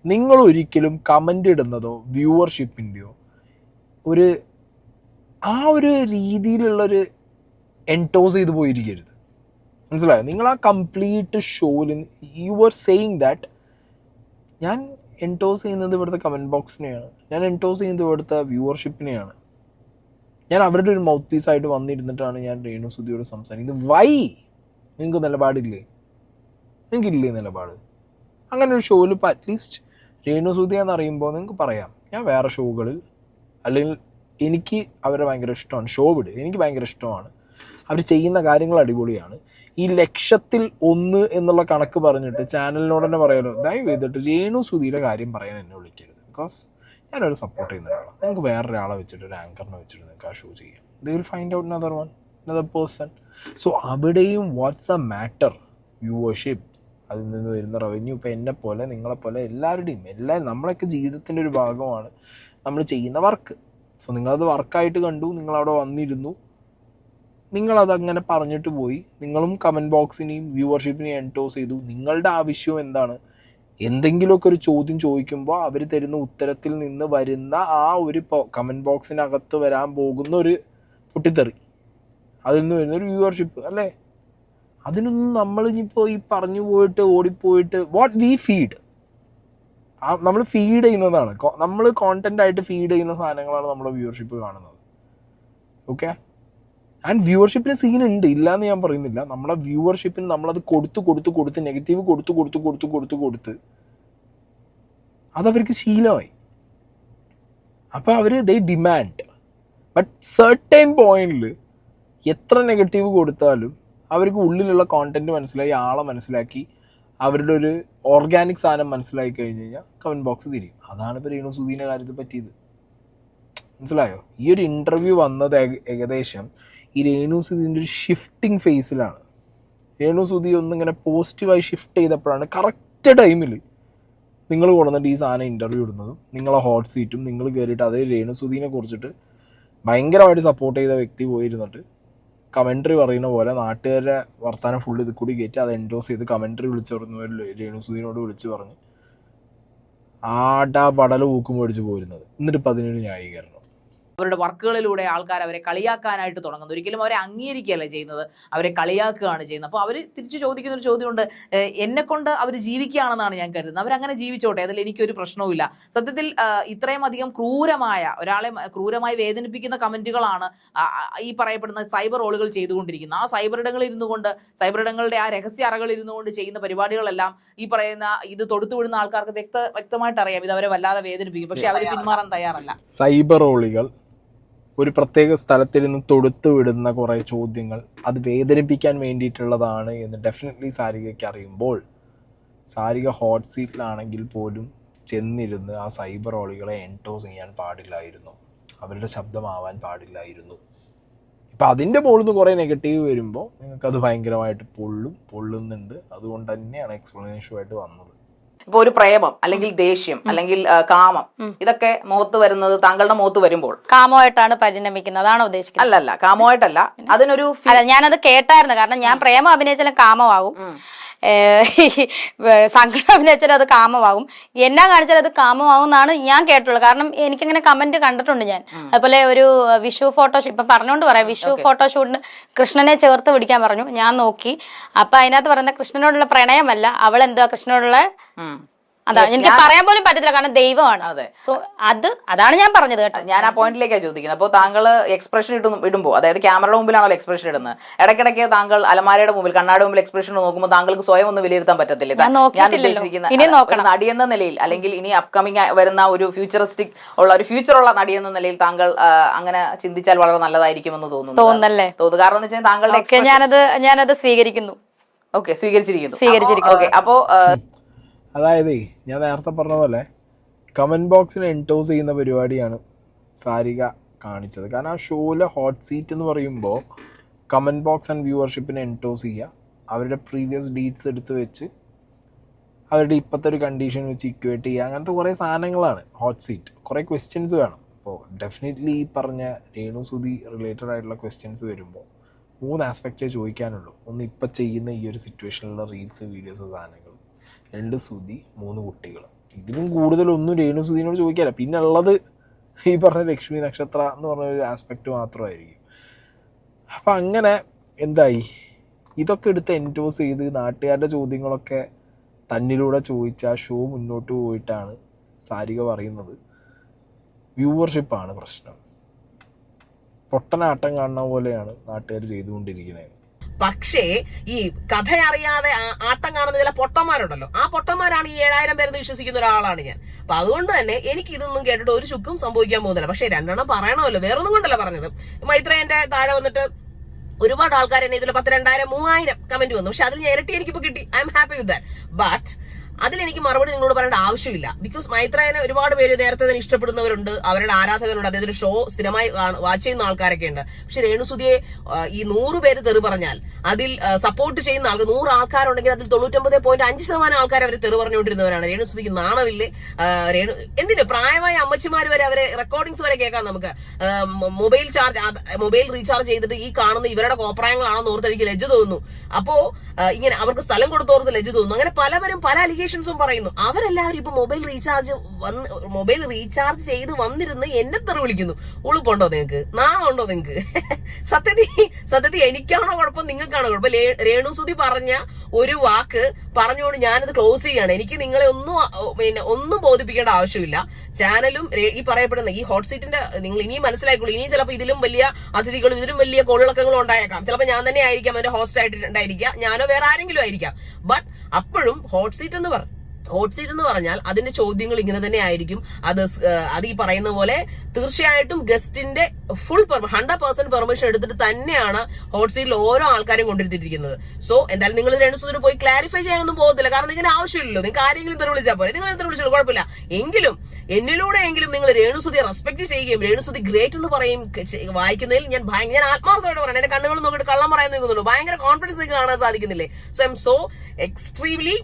നിങ്ങൾ ഒരിക്കലും കമൻ്റ് ഇടുന്നതോ വ്യൂവർഷിപ്പിൻ്റെയോ ആ ഒരു രീതിയിലുള്ളൊരു എൻടോസ് ചെയ്ത് പോയിരിക്കരുത്. മനസ്സിലായോ? നിങ്ങൾ ആ കംപ്ലീറ്റ് ഷോയിൽ യു ആർ സെയിങ് ദാറ്റ് ഞാൻ എൻടോസ് ചെയ്യുന്നത് ഇവിടുത്തെ കമൻറ്റ് ബോക്സിനെയാണ്, ഞാൻ എൻടോസ് ചെയ്യുന്നത് ഇവിടുത്തെ വ്യൂവർഷിപ്പിനെയാണ്, ഞാൻ അവരുടെ ഒരു മൗത്ത് പീസായിട്ട് വന്നിരുന്നിട്ടാണ് ഞാൻ രേണു സുധിയോട് സംസാരിക്കുന്നത്. വൈ? നിങ്ങൾക്ക് നിലപാടില്ലേ? നിങ്ങൾക്കില്ലേ നിലപാട്? അങ്ങനെ ഒരു ഷോയിൽ ഇപ്പോൾ അറ്റ്ലീസ്റ്റ് രേണു സുധി എന്നറിയുമ്പോൾ നിങ്ങൾക്ക് പറയാം, ഞാൻ വേറെ ഷോകളിൽ, അല്ലെങ്കിൽ എനിക്ക് അവരെ ഭയങ്കര ഇഷ്ടമാണ്, ഷോ വിട്, എനിക്ക് ഭയങ്കര ഇഷ്ടമാണ്, അവർ ചെയ്യുന്ന കാര്യങ്ങൾ അടിപൊളിയാണ്, ഈ 1,000,000 എന്നുള്ള കണക്ക് പറഞ്ഞിട്ട് ചാനലിനോട് തന്നെ പറയാലോ, ദയവ് ചെയ്തിട്ട് രേണു സുധിയുടെ കാര്യം പറയാൻ എന്നെ വിളിക്കരുത്, ബിക്കോസ് ഞാനൊരു സപ്പോർട്ട് ചെയ്യുന്ന ഒരാളാണ്. നിങ്ങൾക്ക് വേറൊരാളെ വെച്ചിട്ട്, ഒരു ആങ്കറിനെ വെച്ചിട്ട് നിങ്ങൾക്ക് ആ ഷോ ചെയ്യാം. They will find out another person. So അവിടെയും വാട്ട്സ് ദ മാറ്റർ? വ്യൂവർഷിപ്പ്, അതിൽ നിന്ന് വരുന്ന റവന്യൂ. ഇപ്പോൾ എന്നെപ്പോലെ നിങ്ങളെപ്പോലെ എല്ലാവരുടെയും നമ്മളൊക്കെ ജീവിതത്തിൻ്റെ ഒരു ഭാഗമാണ് നമ്മൾ ചെയ്യുന്ന വർക്ക്. സോ നിങ്ങളത് വർക്കായിട്ട് കണ്ടു, നിങ്ങളവിടെ വന്നിരുന്നു, നിങ്ങളതങ്ങനെ പറഞ്ഞിട്ട് പോയി, നിങ്ങളും കമൻറ്റ് ബോക്സിനെയും വ്യൂവർഷിപ്പിനെയും എൻടോസ് ചെയ്തു. നിങ്ങളുടെ ആവശ്യം എന്താണ്? എന്തെങ്കിലുമൊക്കെ ഒരു ചോദ്യം ചോദിക്കുമ്പോൾ അവർ തരുന്ന ഉത്തരത്തിൽ നിന്ന് വരുന്ന ആ ഒരു കമൻറ്റ് ബോക്സിനകത്ത് വരാൻ പോകുന്ന ഒരു പൊട്ടിത്തെറി, അതിൽ നിന്ന് വരുന്നൊരു വ്യൂവർഷിപ്പ് അല്ലേ? അതിനൊന്നും നമ്മളിപ്പോൾ ഈ പറഞ്ഞു പോയിട്ട് ഓടിപ്പോയിട്ട് വാട്ട് വി ഫീഡ്, നമ്മൾ ഫീഡ് ചെയ്യുന്നതാണ്, നമ്മൾ കോണ്ടൻ്റായിട്ട് ഫീഡ് ചെയ്യുന്ന സാധനങ്ങളാണ് നമ്മുടെ വ്യൂവർഷിപ്പ് കാണുന്നത്. ഓക്കെ, ആൻഡ് വ്യൂവർഷിപ്പിന് സീനുണ്ട്, ഇല്ലയെന്ന് ഞാൻ പറയുന്നില്ല. നമ്മുടെ വ്യൂവർഷിപ്പിന് നമ്മളത് കൊടുത്ത് നെഗറ്റീവ് കൊടുത്ത് അതവർക്ക് ശീലമായി. അപ്പോൾ അവർ ഡിമാൻഡ്. ബട്ട് സർട്ടൈൻ പോയിന്റിൽ എത്ര നെഗറ്റീവ് കൊടുത്താലും അവർക്ക് ഉള്ളിലുള്ള കോണ്ടന്റ് മനസ്സിലായി, ആളെ മനസ്സിലാക്കി, അവരുടെ ഒരു ഓർഗാനിക് സാധനം മനസ്സിലാക്കി കഴിഞ്ഞ് കഴിഞ്ഞാൽ കമൻറ്റ് ബോക്സ് തിരിയും. അതാണ് ഇപ്പോൾ രേണു സുധീൻ്റെ കാര്യത്തിൽ പറ്റിയത്. മനസ്സിലായോ? ഈ ഒരു ഇൻ്റർവ്യൂ വന്നത് ഏകദേശം ഈ രേണു സുധീൻ്റെ ഒരു ഷിഫ്റ്റിംഗ് ഫേസിലാണ്. രേണു സുധി ഒന്നിങ്ങനെ പോസിറ്റീവായി ഷിഫ്റ്റ് ചെയ്തപ്പോഴാണ് കറക്റ്റ് ടൈമിൽ നിങ്ങൾ കൊണ്ടുവന്നിട്ട് ഈ സാധനം ഇൻ്റർവ്യൂ ഇടുന്നതും നിങ്ങളെ ഹോട്ട് സീറ്റും നിങ്ങൾ കയറിയിട്ട് അതേ രേണു സുധീനെ കുറിച്ചിട്ട് ഭയങ്കരമായിട്ട് സപ്പോർട്ട് ചെയ്ത വ്യക്തി പോയിരുന്നിട്ട് കമൻട്രി പറയുന്ന പോലെ നാട്ടുകാരുടെ വർത്തമാനം ഫുള്ള് ഇത് കൂടി കയറ്റി അത് എൻഡോസ് ചെയ്ത് കമൻട്രി വിളിച്ച് പറഞ്ഞ രേണു സുധീനോട് വിളിച്ച് പറഞ്ഞ് ആടാ പടൽ ഊക്കും മേടിച്ച് പോരുന്നത്. എന്നിട്ട് 17 ന്യായീകരണം. അവരുടെ വർക്കുകളിലൂടെ ആൾക്കാർ അവരെ കളിയാക്കാനായിട്ട് തുടങ്ങുന്നു. ഒരിക്കലും അവരെ അംഗീകരിക്കുകയല്ല ചെയ്യുന്നത്, അവരെ കളിയാക്കുകയാണ് ചെയ്യുന്നത്. അപ്പോൾ അവർ തിരിച്ചു ചോദിക്കുന്ന ഒരു ചോദ്യമുണ്ട്, എന്നെ കൊണ്ട് അവർ ജീവിക്കുകയാണെന്നാണ് ഞാൻ കരുതുന്നത്. അവരങ്ങനെ ജീവിച്ചോട്ടെ, അതിൽ എനിക്കൊരു പ്രശ്നവുമില്ല. സത്യത്തിൽ ഇത്രയും അധികം ക്രൂരമായ ഒരാളെ ക്രൂരമായി വേദനിപ്പിക്കുന്ന കമന്റുകളാണ് ഈ പറയപ്പെടുന്ന സൈബർ റോളുകൾ ചെയ്തുകൊണ്ടിരിക്കുന്നത്. ആ സൈബർ ഇടങ്ങളിൽ ഇരുന്നുകൊണ്ട്, സൈബർ ഇടങ്ങളുടെ ആ രഹസ്യ അറകളിൽ ഇരുന്നുകൊണ്ട് ചെയ്യുന്ന പരിപാടികളെല്ലാം ഈ പറയുന്ന ഇത് തൊടുത്തുവിടുന്ന ആൾക്കാർക്ക് വ്യക്തമായിട്ട് അറിയാം ഇത് അവരെ വല്ലാതെ വേദനിപ്പിക്കും. പക്ഷെ അവർ പിന്മാറാൻ തയ്യാറല്ല. സൈബർ റോളികൾ ഒരു പ്രത്യേക സ്ഥലത്തിരുന്ന് തൊടുത്തു വിടുന്ന കുറേ ചോദ്യങ്ങൾ അത് വേദനിപ്പിക്കാൻ വേണ്ടിയിട്ടുള്ളതാണ് എന്ന് ഡെഫിനറ്റ്ലി സാരികയ്ക്ക് അറിയുമ്പോൾ സാരിക ഹോട്ട് സീറ്റിലാണെങ്കിൽ പോലും ചെന്നിരുന്ന് ആ സൈബർ റോളികളെ എൻടോസ് ചെയ്യാൻ പാടില്ലായിരുന്നു, അവരുടെ ശബ്ദമാവാൻ പാടില്ലായിരുന്നു. ഇപ്പം അതിൻ്റെ മുകളിൽ നിന്ന് കുറേ നെഗറ്റീവ് വരുമ്പോൾ നിങ്ങൾക്കത് ഭയങ്കരമായിട്ട് പൊള്ളുന്നുണ്ട്. അതുകൊണ്ട് തന്നെയാണ് എക്സ്പ്ലനേഷനുമായിട്ട് വന്നത്. ഇപ്പൊ ഒരു പ്രേമം അല്ലെങ്കിൽ ദേഷ്യം അല്ലെങ്കിൽ കാമം ഇതൊക്കെ മുഖത്ത് വരുന്നത് താങ്കളുടെ മുഖത്ത് വരുമ്പോൾ കാമമായിട്ടാണ് പരിണമിക്കുന്നത്, അതാണോ ഉദ്ദേശിക്കുന്നത്? അല്ല കാമമായിട്ടല്ല, അതിനൊരു അല്ല, ഞാനത് കേട്ടായിരുന്നു. കാരണം ഞാൻ പ്രേമം അഭിനയിച്ചാലും കാമമാകും, സങ്കടം അഭിനയിച്ചാലും അത് കാമമാകും, എന്നാ കാണിച്ചാലും അത് കാമമാകും എന്നാണ് ഞാൻ കേട്ടുള്ളത്. കാരണം എനിക്കങ്ങനെ കമന്റ് കണ്ടിട്ടുണ്ട് ഞാൻ. അതുപോലെ ഒരു വിഷു ഫോട്ടോഷൂട്ട്, ഇപ്പൊ പറഞ്ഞോണ്ട് പറയാം, വിഷു ഫോട്ടോഷൂട്ടിന് കൃഷ്ണനെ ചേർത്ത് പിടിക്കാൻ പറഞ്ഞു. ഞാൻ നോക്കി, അപ്പൊ അതിനകത്ത് പറയുന്ന കൃഷ്ണനോടുള്ള പ്രണയമല്ല, അവൾ എന്താ കൃഷ്ണനോടുള്ള അതാ എനിക്ക് പറയാൻ പോലും പറ്റത്തില്ല, കാരണം ദൈവമാണ്. അതെ. സോ അതാണ് ഞാൻ പറഞ്ഞത് കേട്ടോ. ഞാൻ ആ പോയിന്റിലേക്കാണ് ചോദിക്കുന്നത്. അപ്പോൾ താങ്കൾ എക്സ്പ്രഷൻ ഇടുമ്പോൾ, അതായത് ക്യാമറയുടെ മുമ്പിലാണല്ലോ എക്സ്പ്രഷൻ ഇടുന്നത്, ഇടയ്ക്കിടയ്ക്ക് താങ്കൾ അലമാരയുടെ മുമ്പിൽ കണ്ണാടിയുടെ മുമ്പിൽ എക്സ്പ്രഷൻ നോക്കുമ്പോൾ താങ്കൾക്ക് സ്വയം ഒന്ന് വിലയിരുത്താൻ പറ്റത്തില്ല? ഞാൻ ഉദ്ദേശിക്കുന്ന നടി എന്ന നിലയിൽ, അല്ലെങ്കിൽ ഇനി അപ്കമിങ് വരുന്ന ഒരു ഫ്യൂച്ചറിസ്റ്റിക് ഉള്ള ഒരു ഫ്യൂച്ചറുള്ള നടി എന്ന നിലയിൽ താങ്കൾ അങ്ങനെ ചിന്തിച്ചാൽ വളരെ നല്ലതായിരിക്കുമെന്ന് തോന്നുന്നല്ലേ? തോന്നുന്നു. കാരണം എന്ന് വെച്ചാൽ താങ്കളുടെ ഞാനത് സ്വീകരിക്കുന്നു. ഓക്കെ, സ്വീകരിച്ചിരിക്കുന്നു. ഓക്കെ, അപ്പോ അതായത് ഞാൻ നേരത്തെ പറഞ്ഞ പോലെ കമൻറ്റ് ബോക്സിനെ എൻടോസ് ചെയ്യുന്ന പരിപാടിയാണ് സാരിക കാണിച്ചത്. കാരണം ആ ഷോയിലെ ഹോട്ട് സീറ്റ് എന്ന് പറയുമ്പോൾ കമൻറ്റ് ബോക്സ് ആൻഡ് വ്യൂവർഷിപ്പിനെ എൻടോസ് ചെയ്യുക, അവരുടെ പ്രീവിയസ് ഡീറ്റ്സ് എടുത്ത് വെച്ച് അവരുടെ ഇപ്പോഴത്തെ ഒരു കണ്ടീഷൻ വെച്ച് ഇക്വേറ്റ് ചെയ്യുക, അങ്ങനത്തെ കുറേ സാധനങ്ങളാണ് ഹോട്ട് സീറ്റ്. കുറേ ക്വസ്റ്റ്യൻസ് വേണം. അപ്പോൾ ഡെഫിനറ്റ്ലി ഈ പറഞ്ഞ രേണു സുധി റിലേറ്റഡ് ആയിട്ടുള്ള ക്വസ്റ്റ്യൻസ് വരുമ്പോൾ 3 ആസ്പെക്റ്റേ ചോദിക്കാനുള്ളൂ. ഒന്ന് ഇപ്പം ചെയ്യുന്ന ഈ ഒരു സിറ്റുവേഷനിലുള്ള റീൽസ്, വീഡിയോസ്, സാധനങ്ങൾ. 2 സുധി, 3 കുട്ടികൾ. ഇതിലും കൂടുതലൊന്നും രേണു സുധീനോട് ചോദിക്കാനില്ല. പിന്നെ ഉള്ളത് ഈ പറഞ്ഞ ലക്ഷ്മി നക്ഷത്ര എന്ന് പറഞ്ഞൊരു ആസ്പെക്റ്റ് മാത്രമായിരിക്കും. അപ്പം അങ്ങനെ എന്തായി, ഇതൊക്കെ എടുത്ത് എൻടോസ് ചെയ്ത് നാട്ടുകാരുടെ ചോദ്യങ്ങളൊക്കെ തന്നിലൂടെ ചോദിച്ച ആ ഷോ മുന്നോട്ട് പോയിട്ടാണ് സാരിക പറയുന്നത് വ്യൂവർഷിപ്പാണ് പ്രശ്നം. പൊട്ടനാട്ടം കാണുന്ന പോലെയാണ് നാട്ടുകാർ ചെയ്തുകൊണ്ടിരിക്കുന്നത്. പക്ഷേ ഈ കഥ അറിയാതെ ആട്ടം കാണുന്ന ചില പൊട്ടന്മാരുണ്ടല്ലോ, ആ പൊട്ടന്മാരാണ് ഈ 7000 പേരെന്ന് വിശ്വസിക്കുന്ന ഒരാളാണ് ഞാൻ. അപ്പൊ അതുകൊണ്ട് തന്നെ എനിക്ക് ഇതൊന്നും കേട്ടിട്ട് ഒരു ചുക്കും സംഭവിക്കാൻ പോകുന്നില്ല. പക്ഷെ 2 പറയണമല്ലോ, വേറൊന്നും കൊണ്ടല്ല പറഞ്ഞത്. മൈത്രേന്റെ താഴെ വന്നിട്ട് ഒരുപാട് ആൾക്കാർ എന്നെ ഇതിൽ 10, 2000, 3000 കമന്റ് വന്നു. പക്ഷെ അതിൽ ഞാൻ ഇരട്ടി എനിക്കിപ്പോ കിട്ടി. I am happy with that. But അതിലെനിക്ക് മറുപടി നിങ്ങളോട് പറയേണ്ട ആവശ്യമില്ല. ബിക്കോസ് മൈത്രേനെ ഒരുപാട് പേര് നേരത്തെ തന്നെ ഇഷ്ടപ്പെടുന്നവരുണ്ട്, അവരുടെ ആരാധകരുണ്ട്, അദ്ദേഹത്തിന്റെ ഷോ സ്ഥിരമായി വാച്ച് ചെയ്യുന്ന ആൾക്കാരൊക്കെ ഉണ്ട്. പക്ഷെ രേണുസുധിയെ ഈ 100 പേര് തെറി പറഞ്ഞാൽ അതിൽ സപ്പോർട്ട് ചെയ്യുന്ന ആൾക്ക് 100 ആൾക്കാരുണ്ടെങ്കിൽ അതിൽ 99.5% ആൾക്കാർ അവർ തെറി പറഞ്ഞുകൊണ്ടിരുന്നവരാണ്. രേണുസുധിക്ക് നാണമില്ലേ? എന്തിന് പ്രായമായ അമ്മച്ചിമാർ വരെ അവരെ റെക്കോർഡിങ്സ് വരെ കേൾക്കാം നമുക്ക്. മൊബൈൽ റീചാർജ് ചെയ്തിട്ട് ഈ കാണുന്ന ഇവരുടെ കോപ്രായങ്ങളാണെന്ന് ഓർത്ത് എനിക്ക് ലജ്ജ തോന്നുന്നു. അപ്പോ ഇങ്ങനെ അവർക്ക് സ്ഥലം കൊടുത്തോർത്ത് ലജ്ജ തോന്നുന്നു. അങ്ങനെ പലവരും പല അലിഗേഷൻസും പറയുന്നു. അവരെല്ലാവരും ഇപ്പൊ മൊബൈൽ റീചാർജ് ചെയ്ത് വന്നിരുന്ന് എന്നെ തെറി വിളിക്കുന്നു. ഉളുപ്പുണ്ടോ നിങ്ങൾക്ക്? നാണമുണ്ടോ നിങ്ങൾക്ക്? സത്യത്തിൽ എനിക്കാണോ കുഴപ്പം, നിങ്ങൾക്കാണോ കുഴപ്പം? രേണുസുധി പറഞ്ഞ ഒരു വാക്ക് പറഞ്ഞുകൊണ്ട് ഞാനത് ക്ലോസ് ചെയ്യാണ്. എനിക്ക് നിങ്ങളെ ഒന്നും ബോധിപ്പിക്കേണ്ട ആവശ്യമില്ല. ചാനലും ഈ പറയപ്പെടുന്ന ഈ ഹോട്ട് സീറ്റിന്റെ നിങ്ങൾ ഇനിയും മനസ്സിലാക്കുള്ളൂ. ഇനിയും ചിലപ്പോൾ ഇതിലും വലിയ അതിഥികളും ഇതിലും വലിയ കൊള്ളിളക്കങ്ങളും ഉണ്ടായേക്കാം. ചിലപ്പോൾ ഞാൻ തന്നെ ആയിരിക്കാം അതിന്റെ ഹോസ്റ്റ് ആയിട്ടുണ്ടായിരിക്കാം, ഞാനോ വേറെ ആരെങ്കിലും ആയിരിക്കാം. ബട്ട് അപ്പോഴും ഹോട്ട് സീറ്റ് എന്ന് പറഞ്ഞാൽ അതിന്റെ ചോദ്യങ്ങൾ ഇങ്ങനെ തന്നെ ആയിരിക്കും. അത് ഈ പറയുന്ന പോലെ തീർച്ചയായിട്ടും ഗസ്റ്റിന്റെ ഫുൾ 100% പെർമിഷൻ എടുത്തിട്ട് തന്നെയാണ് ഹോട്ട് സീറ്റിൽ ഓരോ ആൾക്കാരും കൊണ്ടിരുത്തിയിരിക്കുന്നത്. സോ എന്തായാലും നിങ്ങൾ രേണുസുധിനെ പോയി ക്ലാരിഫൈ ചെയ്യാനൊന്നും പോകത്തില്ല. കാരണം ഇതിന് ആവശ്യമില്ലല്ലോ. നിങ്ങൾക്ക് ആരെങ്കിലും തെറി വിളിച്ചാൽ പോലെ നിങ്ങൾ തെറി വിളിച്ചോളൂ, കുഴപ്പമില്ല. എന്നിലൂടെയെങ്കിലും നിങ്ങൾ രേണുസുധിയെ റെസ്പെക്ട് ചെയ്യുകയും രേണുസുധി ഗ്രേറ്റ് എന്ന് പറയും വായിക്കുന്നതിൽ ഞാൻ ആത്മാർത്ഥമായിട്ട് പറയണം. എന്റെ കണ്ണുകൾ നോക്കിയിട്ട് കള്ളം പറയാൻ നിൽക്കുന്നുള്ളൂ. ഭയങ്കര കോൺഫിഡൻസ് നിങ്ങൾക്ക് കാണാൻ സാധിക്കുന്നില്ലേ? So I am so extremely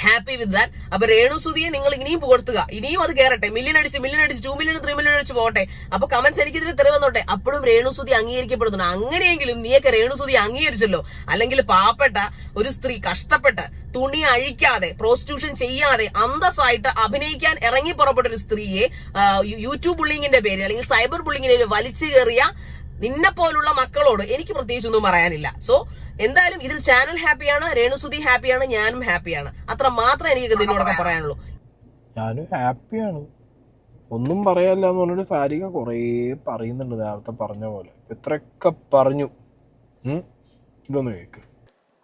happy with that. അപ്പൊ രേണുസുതിയെ നിങ്ങൾ ഇനിയും പുകഴ്ത്തുക, ഇനിയും അത് കയറട്ടെ, മില്യൺ അടിച്ച് 2 മില്യൺ 3 മില്യൺ അടിച്ച് പോകട്ടെ. അപ്പൊ കമന്റ്സ് എനിക്കിതിന് തെറി വന്നോട്ടെ. അപ്പോഴും രേണുസുതി അംഗീകരിക്കപ്പെടുന്നുണ്ട്. അങ്ങനെയെങ്കിലും നീയൊക്കെ രേണുസുതി അംഗീകരിച്ചല്ലോ. അല്ലെങ്കിൽ പാവപ്പെട്ട ഒരു സ്ത്രീ കഷ്ടപ്പെട്ട് തുണി അഴിക്കാതെ പ്രോസ്റ്റിറ്റ്യൂഷൻ ചെയ്യാതെ അന്തസ്സായിട്ട് അഭിനയിക്കാൻ ഇറങ്ങി പുറപ്പെട്ട ഒരു സ്ത്രീയെ യൂട്യൂബ് ബുള്ളിങ്ങിന്റെ പേര് അല്ലെങ്കിൽ സൈബർ ബുള്ളിങ്ങിന്റെ പേര് വലിച്ചു കയറിയ നിന്നെ പോലുള്ള മക്കളോട് എനിക്ക് പ്രത്യേകിച്ചൊന്നും പറയാനില്ല. സോ എന്തായാലും ഇതിൽ ചാനൽ ഹാപ്പിയാണ്, രേണുസുതി ഹാപ്പിയാണ്, ഞാനും ഹാപ്പിയാണ്. അത്ര മാത്രമേ എനിക്ക് നിന്നോടൊക്കെ പറയാനുള്ളൂ. ഞാനും ഹാപ്പിയാണ്, ഒന്നും പറയാനില്ല എന്ന് പറഞ്ഞിട്ട് സാരിക കുറേ പറയുന്നുണ്ട്. നേരത്തെ പറഞ്ഞ പോലെ എത്രയൊക്കെ പറഞ്ഞു. ഇതൊന്ന് കേൾക്ക്.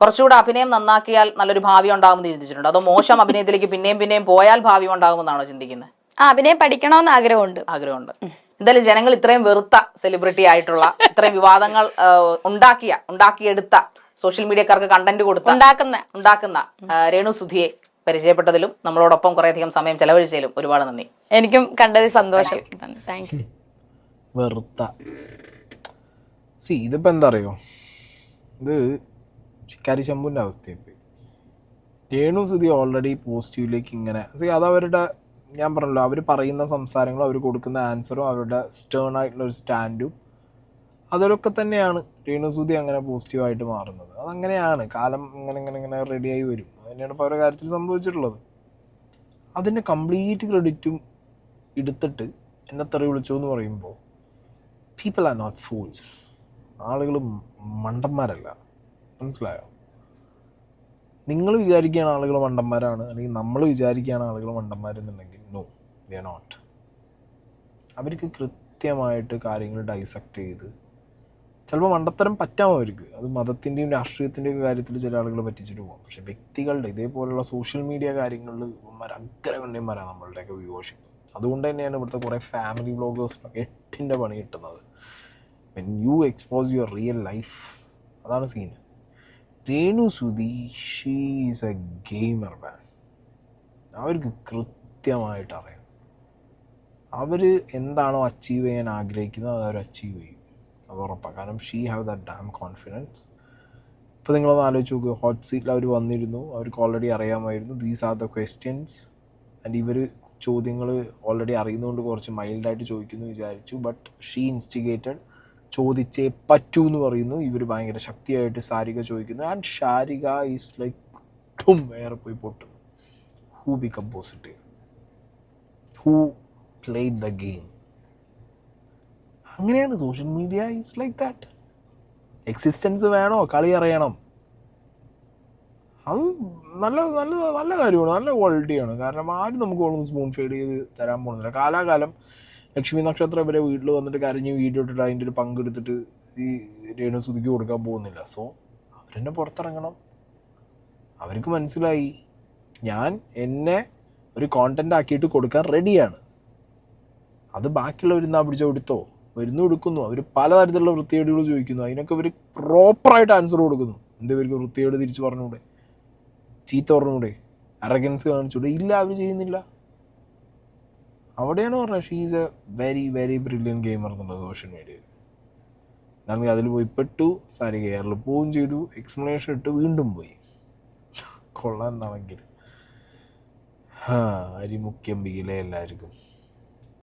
കുറച്ചുകൂടെ അഭിനയം നന്നാക്കിയാൽ നല്ലൊരു ഭാവി ഉണ്ടാകുമെന്ന് ചിന്തിച്ചിട്ടുണ്ട്? അതോ മോശം അഭിനയത്തിലേക്ക് പിന്നെയും പോയാൽ ഭാവി ഉണ്ടാകുമെന്നാണോ ചിന്തിക്കുന്നത്? അഭിനയം പഠിക്കണമെന്ന് ആഗ്രഹമുണ്ട്. എന്തായാലും ജനങ്ങൾ ഇത്രയും വെറുത്ത സെലിബ്രിറ്റി ആയിട്ടുള്ള, ഇത്രയും വിവാദങ്ങൾ ഉണ്ടാക്കിയെടുത്ത, സോഷ്യൽ മീഡിയക്കാർക്ക് കണ്ടന്റ് ഉണ്ടാക്കുന്ന രേണുസുധിയെ പരിചയപ്പെട്ടതിലും നമ്മളോടൊപ്പം കുറേയധികം സമയം ചെലവഴിച്ചതിലും ഒരുപാട് നന്ദി. എനിക്കും കണ്ടതിൽ സന്തോഷം. Thank you. വെറുത്ത ഇതിപ്പോ എന്താ അറിയോ, ഇത് ചിക്കാരി ശംഭുവിൻ്റെ അവസ്ഥയായി. രേണുസുതി ഓൾറെഡി പോസിറ്റീവിലേക്ക് ഇങ്ങനെ അതവരുടെ, ഞാൻ പറഞ്ഞല്ലോ, അവർ പറയുന്ന സംസാരങ്ങളും അവർ കൊടുക്കുന്ന ആൻസറും അവരുടെ സ്റ്റേൺ ആയിട്ടുള്ള ഒരു സ്റ്റാൻഡും അതൊക്കെ തന്നെയാണ് രേണുസുതി അങ്ങനെ പോസിറ്റീവായിട്ട് മാറുന്നത്. അതങ്ങനെയാണ്, കാലം ഇങ്ങനെ റെഡിയായി വരും. അതുതന്നെയാണ് ഇപ്പോൾ അവരുടെ കാര്യത്തിൽ സംഭവിച്ചിട്ടുള്ളത്. അതിൻ്റെ കംപ്ലീറ്റ് ക്രെഡിറ്റും എടുത്തിട്ട് എന്നെ തെറി വിളിച്ചു എന്ന് പറയുമ്പോൾ പീപ്പിൾ ആർ നോട്ട് ഫൂൾസ്. ആളുകൾ മണ്ടന്മാരല്ല, മനസ്സിലായോ? നിങ്ങൾ വിചാരിക്കുകയാണ് ആളുകൾ മണ്ടന്മാരാണ്, അല്ലെങ്കിൽ നമ്മൾ വിചാരിക്കുകയാണ് ആളുകൾ മണ്ടന്മാരെന്നുണ്ടെങ്കിൽ നോ, ദേ ആർ നോട്ട്. അവർക്ക് കൃത്യമായിട്ട് കാര്യങ്ങൾ ഡൈസെക്റ്റ് ചെയ്ത്, ചിലപ്പോൾ മണ്ടത്തരം പറ്റാം അവർക്ക്, അത് മതത്തിൻ്റെയും രാഷ്ട്രീയത്തിൻ്റെയും കാര്യത്തിൽ ചില ആളുകൾ പറ്റിച്ചിട്ട് പോകും. പക്ഷെ വ്യക്തികളുടെ ഇതേപോലുള്ള സോഷ്യൽ മീഡിയ കാര്യങ്ങളിൽ അഗ്രഗണ്യന്മാരാണ് നമ്മളുടെയൊക്കെ വ്യൂവർഷിപ്പ്. അതുകൊണ്ട് തന്നെയാണ് ഇവിടുത്തെ കുറേ ഫാമിലി വ്ളോഗേഴ്സിനൊക്കെ 8ൻ്റെ പണി കിട്ടുന്നത്. When you expose your real life, അതാണ് സീന്. രേണുസുതി ഷീ ഈസ് എ ഗെയിമർ മാൻ. അവർക്ക് കൃത്യമായിട്ട് അറിയാം അവർ എന്താണോ അച്ചീവ് ചെയ്യാൻ ആഗ്രഹിക്കുന്നത് അത് അവർ അച്ചീവ് ചെയ്യും, അത് ഉറപ്പാണ്. കാരണം she have that dam confidence. ഇപ്പോൾ നിങ്ങളൊന്ന് ആലോചിച്ച് നോക്കുക, ഹോട്ട് സീറ്റിൽ അവർ വന്നിരുന്നു, അവർക്ക് ഓൾറെഡി അറിയാമായിരുന്നു these are the questions. And ഇവർ ചോദ്യങ്ങൾ ഓൾറെഡി അറിയുന്നതുകൊണ്ട് കുറച്ച് മൈൽഡായിട്ട് ചോദിക്കുന്നു വിചാരിച്ചു. ബട്ട് ഷീ ഇൻസ്റ്റിഗേറ്റഡ്, ചോദിച്ചേ പറ്റൂ എന്ന് പറയുന്നു. ഇവർ ഭയങ്കര ശക്തിയായിട്ട് സാരിക ചോദിക്കുന്നു. ആൻഡ് ഷാരിക ഈസ് ലൈക്ക് ടും വേറെ പോയി പൊട്ടുന്നു. Who become positive, who played the game. അങ്ങനെയാണ് social media is like that. Existence വേണോ, കളി അറിയണം. അത് നല്ല നല്ല നല്ല കാര്യമാണ്, നല്ല ക്വാളിറ്റിയാണ്. കാരണം ആരും നമുക്ക് ഒന്ന് സ്പൂൺ ഫീഡ് ചെയ്ത് തരാൻ പോകുന്നില്ല. കാലാകാലം ലക്ഷ്മി നക്ഷത്രം വരെ വീട്ടിൽ വന്നിട്ട് കരഞ്ഞ് വീഡിയോ ഇട്ടിട്ട് അതിൻ്റെ ഒരു പങ്കെടുത്തിട്ട് ഈ രേണുസുതിക്ക് കൊടുക്കാൻ പോകുന്നില്ല. സോ അവരെന്നെ പുറത്തിറങ്ങണം. അവർക്ക് മനസ്സിലായി ഞാൻ എന്നെ ഒരു കോണ്ടന്റ് ആക്കിയിട്ട് കൊടുക്കാൻ റെഡിയാണ്. അത് ബാക്കിയുള്ളവർ എന്നാ പിടിച്ചോ എടുത്തോ, വരുന്നു എടുക്കുന്നു. അവർ പലതരത്തിലുള്ള വൃത്തികേടുകൾ ചോദിക്കുന്നു, അതിനൊക്കെ ഇവർ പ്രോപ്പറായിട്ട് ആൻസർ കൊടുക്കുന്നു. എന്താ ഇവർക്ക് വൃത്തികേട് തിരിച്ച് പറഞ്ഞൂടെ, ചീത്ത പറഞ്ഞൂടെ, അറഗൻസ് കാണിച്ചൂടെ? ഇല്ല, അവർ ചെയ്യുന്നില്ല. അവിടെയാണ് പറഞ്ഞത് she is A very very brilliant gamer എന്നുള്ളത് സോഷ്യൽ മീഡിയയിൽ. കാരണം അതിൽ പോയി പെട്ടു, സാരിക എയറിൽ പോവുകയും ചെയ്തു, എക്സ്പ്ലനേഷൻ ഇട്ട് വീണ്ടും പോയി. കൊള്ളാൻ എന്നാണെങ്കിൽ അരിമുഖ്യം ബിയിലെ എല്ലാവർക്കും.